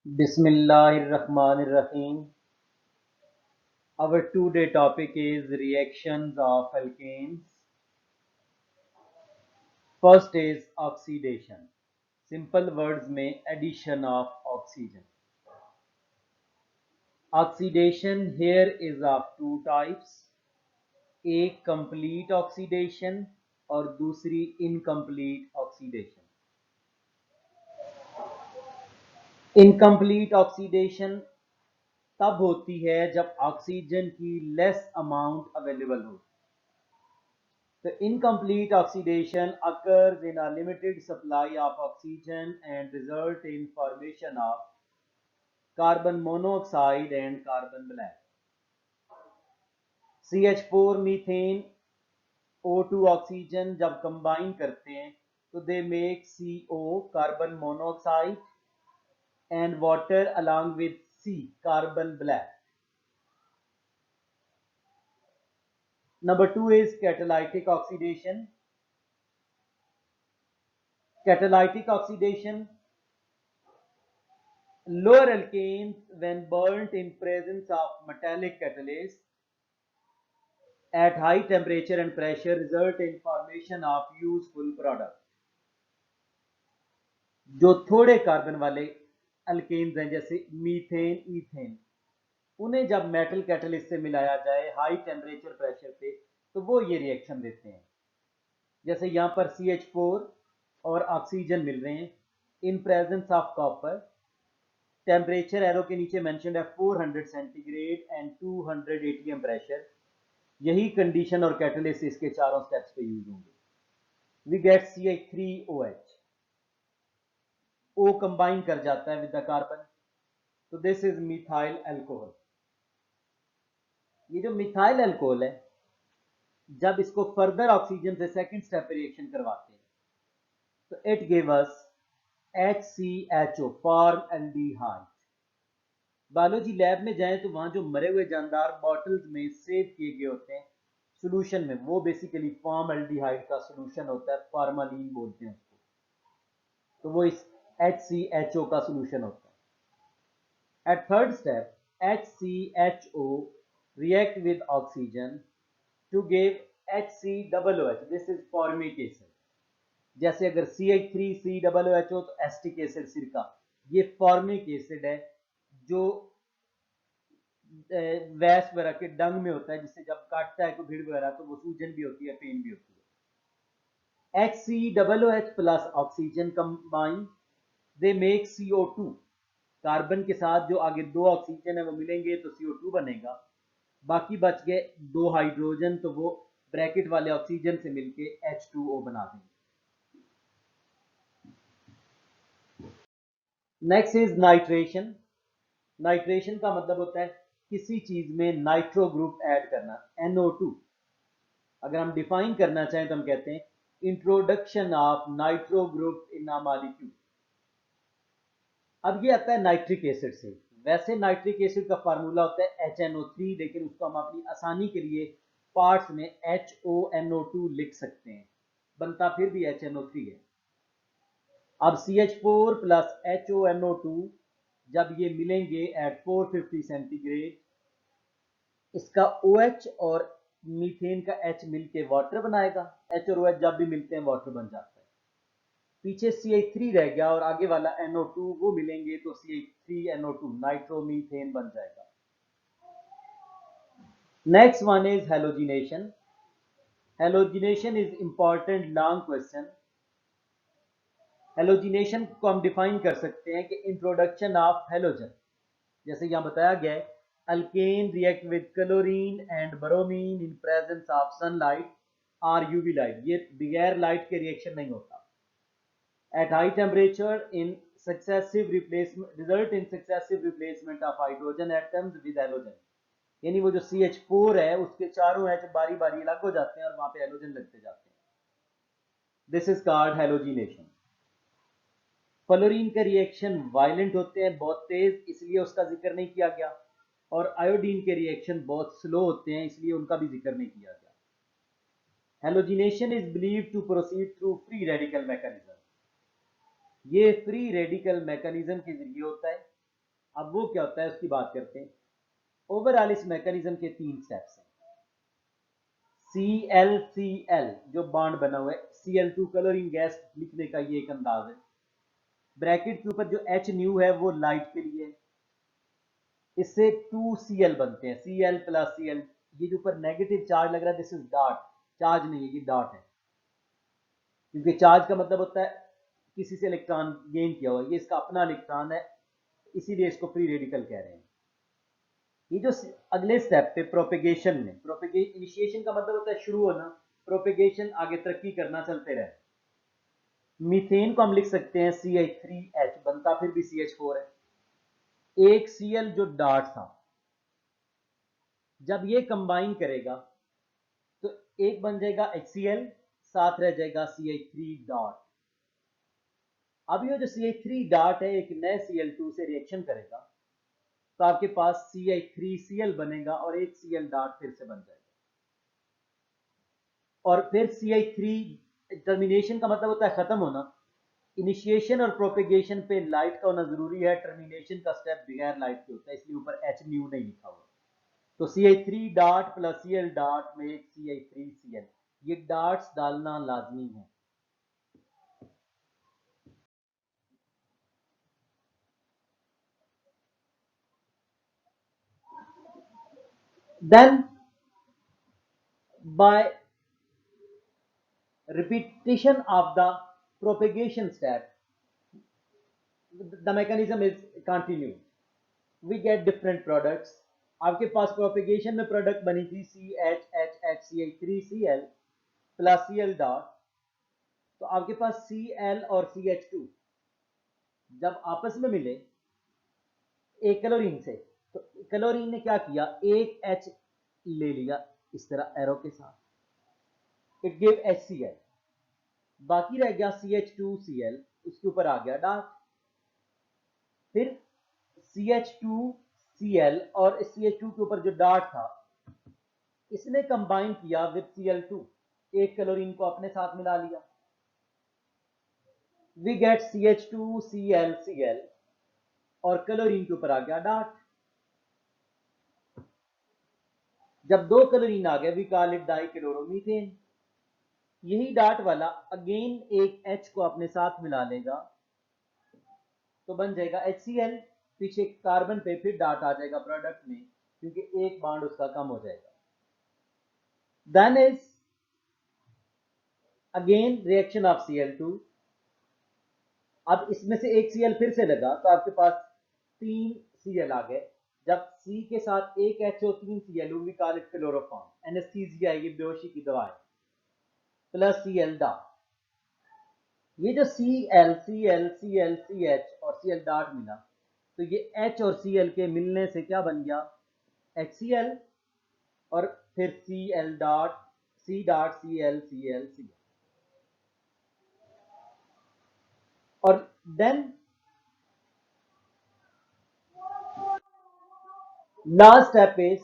Bismillahirrahmanirrahim. Our today topic is reactions of alkanes. First is oxidation. Simple words में addition of oxygen. Oxidation here is of two types. एक complete oxidation और दूसरी incomplete oxidation. Incomplete oxidation तब होती है जब oxygen की less amount available हो. The incomplete oxidation occurs in a limited supply of oxygen and result in formation of carbon monoxide and carbon black. CH4 methane O2 oxygen जब combine करते हैं तो they make CO carbon monoxide and water along with C carbon black. Number 2 is catalytic oxidation. Catalytic oxidation, lower alkanes when burnt in presence of metallic catalyst at high temperature and pressure result in formation of useful product. जो थोड़े carbon वाले alkanes हैं जैसे methane, ethane, उन्हें जब metal catalyst से मिलाया जाए हाई टेम्परेचर प्रेशर पे तो वो ये रिएक्शन देते हैं. जैसे यहाँ पर CH4 और ऑक्सीजन मिल रहे हैं in presence of copper. Temperature arrow के नीचे मेंशन्ड है 400 सेंटीग्रेड एंड 200 ATM प्रेशर. यही कंडीशन और कैटलिस्ट इसके चारों स्टेप्स पे यूज होंगे. We get CH3OH. O combine कर जाता है विद द कार्बन, तो दिस इज मिथाइल अल्कोहल. ये जो मिथाइल अल्कोहल है जब इसको फर्दर ऑक्सीजन से सेकंड स्टेप पे रिएक्शन करवाते हैं तो it give us HCHO formaldehyde. Biology lab में जाएं तो वहां जो मरे हुए जानदार बॉटल्स में सेव किए गए होते हैं सोल्यूशन में, वो बेसिकली फॉर्मल्डिहाइड का सोल्यूशन होता है. फॉर्मालिन बोलते हैं उसको. तो वो इस HCHO का सोल्यूशन होता है. At third step, HCHO react with oxygen to give HCOOH. This is formic acid. जैसे अगर CH3COOH हो तो एस्टिक एसिड सिरका. ये फॉर्मिक एसिड है जो वैस वगैरह के डंग में होता है, जिससे जब काटता है कोई भीड़ वगैरह तो वो सूजन भी होती है, पेन भी होती है. HCOOH plus oxygen combine, they make CO2. Carbon के साथ जो आगे दो ऑक्सीजन है वो मिलेंगे तो CO2 बनेगा. बाकी बच गए दो हाइड्रोजन, तो वो ब्रैकेट वाले ऑक्सीजन से मिलके H2O बना देंगे. Next is nitration. नाइट्रेशन का मतलब होता है किसी चीज में नाइट्रो ग्रुप ऐड करना, NO2. अगर हम डिफाइन करना चाहें तो हम कहते हैं introduction of nitro group in a molecule. अब ये आता है नाइट्रिक एसिड से. वैसे नाइट्रिक एसिड का फार्मूला होता है HNO3, लेकिन उसको हम अपनी आसानी के लिए पार्ट्स में HONO2 लिख सकते हैं, बनता फिर भी HNO3 है. अब CH4 प्लस HONO2 जब ये मिलेंगे एट 450 सेंटीग्रेड, इसका OH और मीथेन का H मिलके वाटर बनाएगा. H और OH जब भी मिलते हैं वाटर बन जाता है. पीछे CH3 रह गया और आगे वाला NO2, वो मिलेंगे तो CH3NO2 नाइट्रोमीथेन बन जाएगा. Next one is halogenation. Halogenation is important long question. Halogenation को हम डिफाइन कर सकते हैं कि इंट्रोडक्शन ऑफ हेलोजन. जैसे यहां बताया गया है alkane react with chlorine and bromine in presence of sunlight और यूवी लाइट. ये बगैर लाइट के रिएक्शन नहीं होता. At high temperature in successive replacement result in successive replacement of hydrogen atoms with halogen. यानी वो जो CH4 है उसके चारों H बारी बारी अलग हो जाते हैं और वहां पे हेलोजन लगते जाते हैं. This is called halogenation. Fluorine के रिएक्शन वायलेंट होते हैं, बहुत तेज, इसलिए उसका जिक्र नहीं किया गया. और आयोडीन के रिएक्शन बहुत स्लो होते हैं, इसलिए उनका भी जिक्र नहीं किया गया. Halogenation is believed to proceed through free radical mechanism. ये फ्री रेडिकल मैकेनिज्म के जरिए होता है. अब वो क्या होता है उसकी बात करते हैं। ओवरऑल इस मैकेनिज्म के 3 स्टेप्स हैं। ClCl जो बॉन्ड बना हुआ है, Cl2 क्लोरीन गैस लिखने का ये एक अंदाज है। ब्रैकेट के ऊपर जो H न्यू है वो लाइट के लिए, इससे 2Cl बनते हैं, Cl प्लस Cl। ये जो ऊपर नेगेटिव चार्ज लग रहा है दिस इज डॉट, चार्ज नहीं है ये डॉट है, क्योंकि चार्ज का मतलब होता है किसी से इलेक्ट्रॉन गेन किया हुआ, ये इसका अपना इलेक्ट्रॉन है, इसीलिए इसको फ्री रेडिकल कह रहे हैं। ये जो अगले स्टेप पे प्रोपेगेशन में, इनिशिएशन का मतलब होता है शुरू होना, प्रोपेगेशन आगे तरक्की करना, चलते रहे। मीथेन को हम लिख सकते हैं CH3H, बनता फिर भी CH4 है। एक Cl जो डॉट था, जब ये कंबाइन करेगा तो एक बन जाएगा HCl, साथ रह जाएगा CH3 डॉट। अब ये जो CH3 डॉट है एक नए Cl2 से रिएक्शन करेगा तो आपके पास CH3Cl बनेगा और एक Cl डॉट फिर से बन जाएगा। और फिर CH3 टर्मिनेशन का मतलब होता है खत्म होना। इनिशिएशन और प्रोपेगेशन पे लाइट का होना जरूरी है, टर्मिनेशन का स्टेप बगैर लाइट के होता है, इसलिए ऊपर H न्यू नहीं लिखा हुआ। तो CH3 dot plus Cl dot में CH3Cl, ये डॉट्स डालना लाजमी है। Then by repetition of the propagation step, the mechanism is continued, we get different products। आपके पास प्रोपेगेशन में प्रोडक्ट बनी थी CHHHCH3Cl प्लस Cl डॉट, तो आपके पास Cl और CH2 जब आपस में मिले एक क्लोरीन से, तो क्लोरीन ने क्या किया, एक H ले लिया इस तरह एरो के साथ, इट गिव HCl, बाकी रह गया CH2Cl, उसके ऊपर आ गया डॉट। फिर CH2Cl और CH2 के ऊपर जो डॉट था इसने कंबाइन किया विद Cl2, एक क्लोरीन को अपने साथ मिला लिया, वी गेट CH2ClCl और क्लोरीन के ऊपर आ गया डॉट। जब दो क्लोरीन आ गए वी कॉल इट डाइक्लोरोमीथेन। यही डॉट वाला अगेन एक H को अपने साथ मिला लेगा तो बन जाएगा HCl, पीछे कार्बन पे फिर डॉट आ जाएगा प्रोडक्ट में, क्योंकि एक बॉन्ड उसका कम हो जाएगा। Then is again reaction of Cl2। अब इसमें से एक Cl फिर से लगा तो आपके पास 3 Cl आ गए। जब C के साथ एक H हो 3 Cl, we call it chloroform, anaesthesia, ये बेहोशी की दवा है, प्लस Cl डॉट। ये जो Cl Cl Cl CH और Cl डॉट मिला, तो ये H और Cl के मिलने से क्या बन गया, HCl, और फिर Cl dot C dot Cl Cl Cl। और then last step is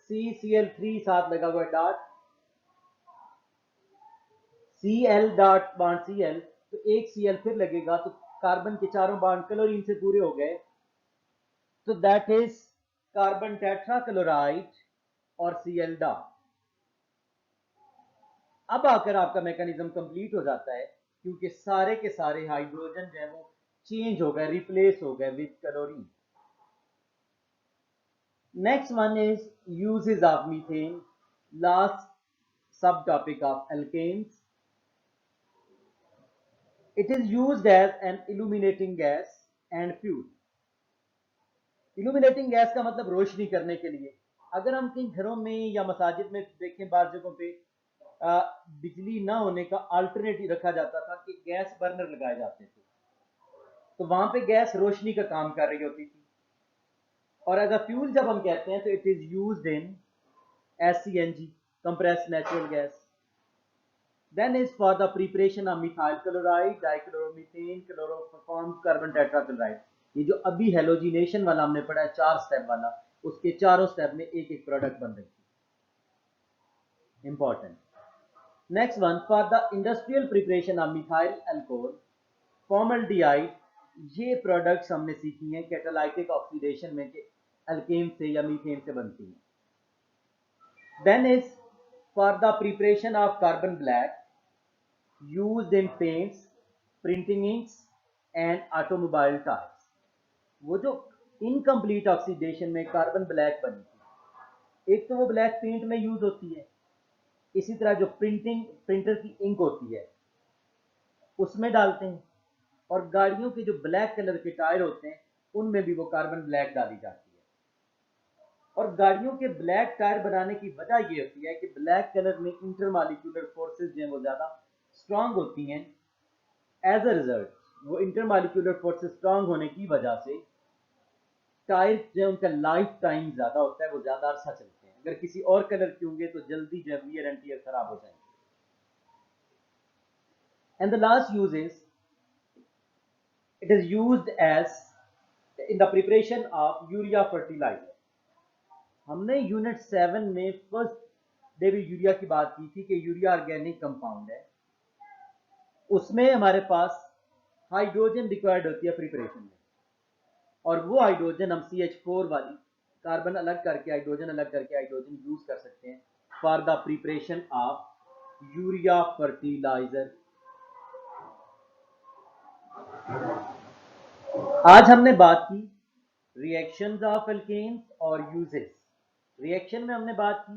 CCl3 साथ लगा हुआ dot, Cl dot bond Cl, तो एक Cl फिर लगेगा तो कार्बन के चारों बॉन्ड क्लोरीन से पूरे हो गए, तो that is carbon tetra chloride और Cl डॉट। अब आकर आपका मैकेनिज्म कंप्लीट हो जाता है, क्योंकि सारे के सारे हाइड्रोजन जो है वो चेंज हो गए, रिप्लेस हो गए with chlorine. Next one is uses of methane, last subtopic of alkanes. It is used as an illuminating gas and fuel। illuminating gas का मतलब रोशनी करने के लिए। अगर हम कहीं घरों में या मसाजिद में देखें, बार जगहों पे बिजली ना होने का अल्टरनेटिव रखा जाता था कि गैस बर्नर लगाए जाते थे, तो वहां पे गैस रोशनी का काम कर रही होती थी। और अगर फ्यूल जब हम कहते हैं तो it is used in SCNG, compressed natural gas। Then is for the preparation of methyl chloride, dichloromethane, chloroform, carbon tetrachloride। ये जो अभी हेलोजिनेशन वाला हमने पढ़ा है 4 स्टेप वाला, उसके चारों स्टेप में एक एक प्रोडक्ट बन रही है, important. Next one, for the industrial preparation of methyl alcohol, formaldehyde, ये प्रोडक्ट्स हमने सीखी हैं कैटालाइटिक ऑक्सीडेशन में कि अल्केन से या मीथेन से बनती हैं. Then is for the preparation of carbon black used in paints, printing inks and automobile tires. वो जो इनकम्प्लीट ऑक्सीडेशन में कार्बन ब्लैक बनी थी, एक तो वो ब्लैक पेंट में यूज होती है, इसी तरह जो प्रिंटर की इंक होती है उसमें डालते हैं, और गाड़ियों के जो ब्लैक कलर के टायर होते हैं उनमें भी वो कार्बन ब्लैक डाली जाती है. और गाड़ियों के ब्लैक टायर बनाने की वजह ये होती है कि ब्लैक कलर में इंटरमॉलिक्यूलर फोर्सेस जो हैं वो ज़्यादा स्ट्रांग होती हैं. एज अ रिजल्ट वो इंटरमॉलिक्यूलर फोर्सेस स्ट्रांग होने की वजह से टायर जो उनका लाइफ टाइम ज़्यादा होता है, वो ज़्यादा अरसा चलते हैं. अगर किसी और कलर के होंगे तो जल्दी जो वियर एंड टियर खराब हो जाएंगे. And the last use is it is used as in the preparation of urea fertilizer. हमने यूनिट 7 में फर्स्ट डे यूरिया की बात की थी कि यूरिया ऑर्गेनिक कंपाउंड है. उसमें हमारे पास हाइड्रोजन रिक्वायर्ड होती है प्रिपरेशन में, और वो हाइड्रोजन हम CH4 वाली कार्बन अलग करके हाइड्रोजन यूज कर सकते हैं for the preparation of urea fertiliser. आज हमने बात की रिएक्शंस ऑफ एल्केन्स और यूजेस. रिएक्शन में हमने बात की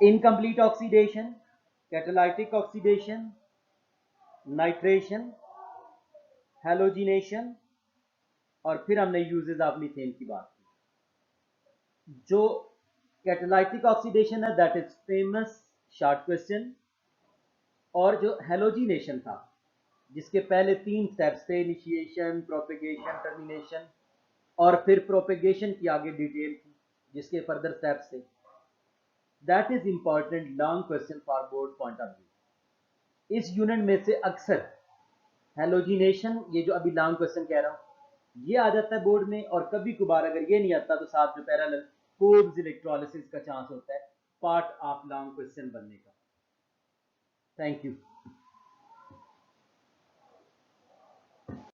incomplete oxidation, catalytic oxidation, nitration, halogenation, और फिर हमने यूजेस ऑफ मीथेन की बात की. जो कैटालाइटिक ऑक्सीडेशन है that is famous short question, और जो हैलोजिनेशन था जिसके पहले 3 स्टेप्स थे, इनिशिएशन, प्रोपेगेशन, टर्मिनेशन, और फिर प्रोपेगेशन की आगे डिटेल थी जिसके फर्दर स्टेप्स थे. That is important long question for board point of view. इस यूनिट में से अक्सर हैलोजिनेशन, ये जो अभी लॉन्ग क्वेश्चन कह रहा हूं, ये आ जाता है बोर्ड में, और कभी कभार अगर ये नहीं आता तो साथ में पैरेलल फोर्ब्स इलेक्ट्रोलिसिस का चांस होता है पार्ट ऑफ लॉन्ग क्वेश्चन बनने का. Thank you.